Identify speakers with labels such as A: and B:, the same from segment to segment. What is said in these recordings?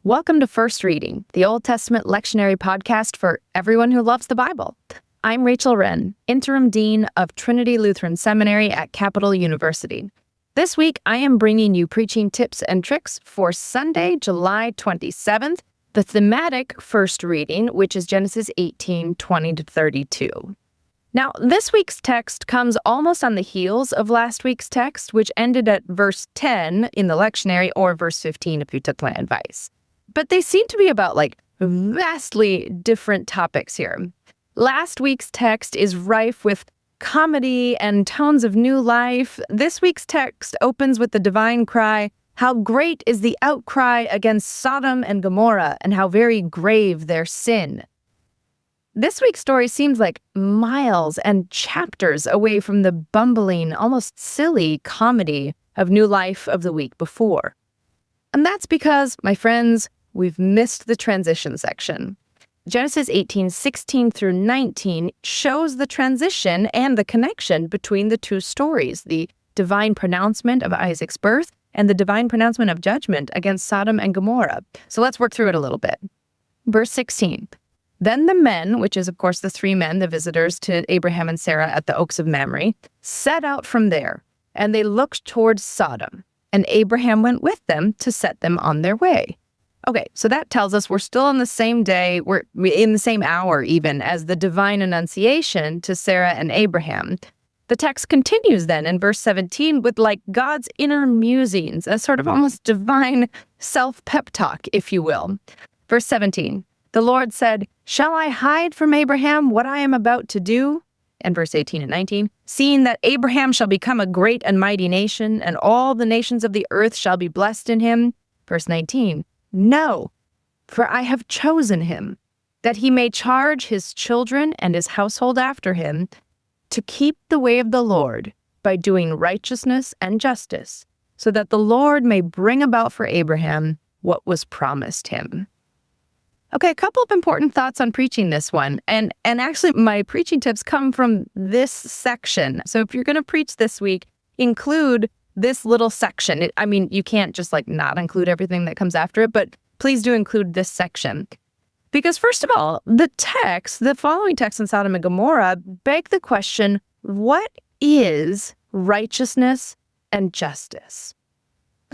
A: Welcome to First Reading, the Old Testament lectionary podcast for everyone who loves the Bible. I'm Rachel Wren, Interim Dean of Trinity Lutheran Seminary at Capital University. This week, I am bringing you preaching tips and tricks for Sunday, July 27th, the thematic first reading, which is Genesis 18, 20-32. Now, this week's text comes almost on the heels of last week's text, which ended at verse 10 in the lectionary, or verse 15 if you took my advice. But they seem to be about vastly different topics here. Last week's text is rife with comedy and tones of new life. This week's text opens with the divine cry, "How great is the outcry against Sodom and Gomorrah, and how very grave their sin." This week's story seems like miles and chapters away from the bumbling, almost silly comedy of new life of the week before. And that's because, my friends, we've missed the transition section. Genesis 18, 16 through 19 shows the transition and the connection between the two stories, the divine pronouncement of Isaac's birth and the divine pronouncement of judgment against Sodom and Gomorrah. So let's work through it a little bit. Verse 16. Then the men, which is of course the three men, the visitors to Abraham and Sarah at the Oaks of Mamre, set out from there, and they looked towards Sodom, and Abraham went with them to set them on their way. Okay, so that tells us we're still on the same day, we're in the same hour even, as the divine annunciation to Sarah and Abraham. The text continues then in verse 17 with God's inner musings, a sort of almost divine self-pep talk, if you will. Verse 17, the Lord said, "Shall I hide from Abraham what I am about to do?" And verse 18 and 19, "Seeing that Abraham shall become a great and mighty nation, and all the nations of the earth shall be blessed in him." Verse 19, "No, for I have chosen him, that he may charge his children and his household after him to keep the way of the Lord by doing righteousness and justice, so that the Lord may bring about for Abraham what was promised him." Okay, a couple of important thoughts on preaching this one. And actually, my preaching tips come from this section. So if you're going to preach this week, include this little section. You can't just not include everything that comes after it, but please do include this section. Because first of all, the following text in Sodom and Gomorrah beg the question, what is righteousness and justice?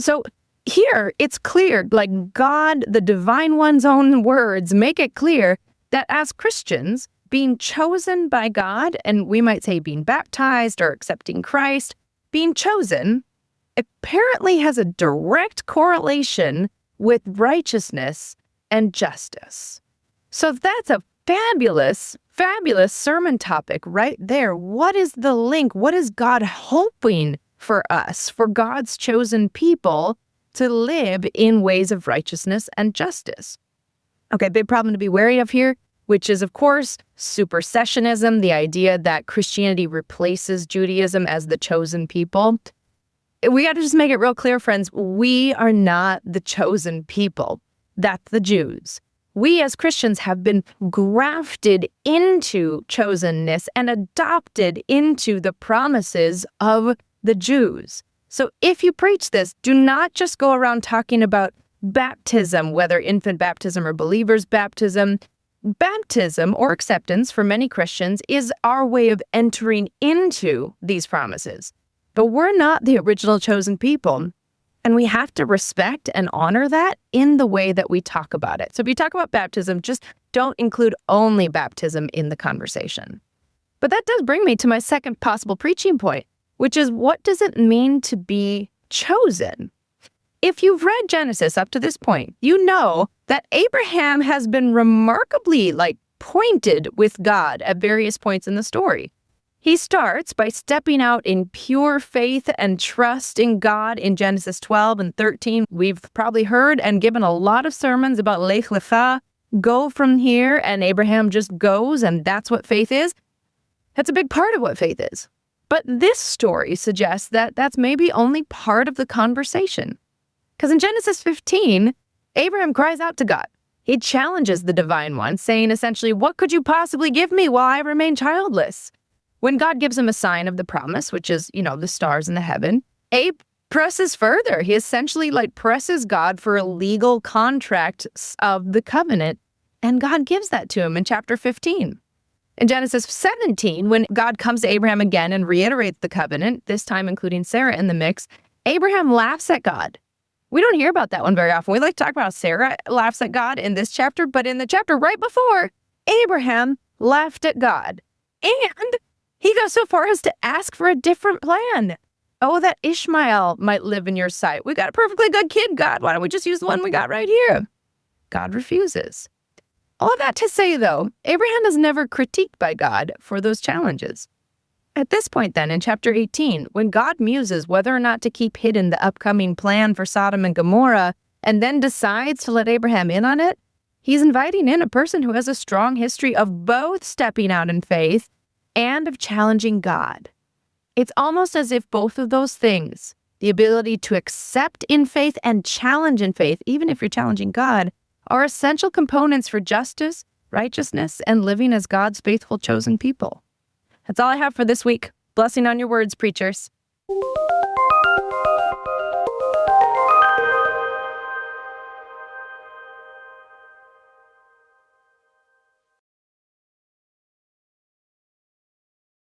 A: So here, it's clear, God, the divine one's own words, make it clear that as Christians, being chosen by God, and we might say being baptized or accepting Christ, being chosen apparently has a direct correlation with righteousness and justice. So that's a fabulous, fabulous sermon topic right there. What is the link? What is God hoping for us, for God's chosen people, to live in ways of righteousness and justice? Okay, big problem to be wary of here, which is, of course, supersessionism, the idea that Christianity replaces Judaism as the chosen people. We got to just make it real clear, friends, we are not the chosen people. That's the Jews. We as Christians have been grafted into chosenness and adopted into the promises of the Jews. So if you preach this, do not just go around talking about baptism, whether infant baptism or believer's baptism. Baptism or acceptance for many Christians is our way of entering into these promises. But we're not the original chosen people, and we have to respect and honor that in the way that we talk about it. So if you talk about baptism, just don't include only baptism in the conversation. But that does bring me to my second possible preaching point, which is, what does it mean to be chosen? If you've read Genesis up to this point, you know that Abraham has been remarkably pointed with God at various points in the story. He starts by stepping out in pure faith and trust in God in Genesis 12 and 13. We've probably heard and given a lot of sermons about Lech Lecha, go from here, and Abraham just goes, and that's what faith is. That's a big part of what faith is. But this story suggests that that's maybe only part of the conversation. Because in Genesis 15, Abraham cries out to God. He challenges the divine one, saying essentially, "What could you possibly give me while I remain childless?" When God gives him a sign of the promise, which is, the stars in the heaven, Abe presses further. He essentially presses God for a legal contract of the covenant, and God gives that to him in chapter 15. In Genesis 17, when God comes to Abraham again and reiterates the covenant, this time including Sarah in the mix, Abraham laughs at God. We don't hear about that one very often. We like to talk about how Sarah laughs at God in this chapter, but in the chapter right before, Abraham laughed at God. And he goes so far as to ask for a different plan. Oh, that Ishmael might live in your sight. We got a perfectly good kid, God. Why don't we just use the one we got right here? God refuses. All of that to say, though, Abraham is never critiqued by God for those challenges. At this point, then, in chapter 18, when God muses whether or not to keep hidden the upcoming plan for Sodom and Gomorrah and then decides to let Abraham in on it, he's inviting in a person who has a strong history of both stepping out in faith and of challenging God. It's almost as if both of those things, the ability to accept in faith and challenge in faith, even if you're challenging God, are essential components for justice, righteousness, and living as God's faithful chosen people. That's all I have for this week. Blessing on your words, preachers.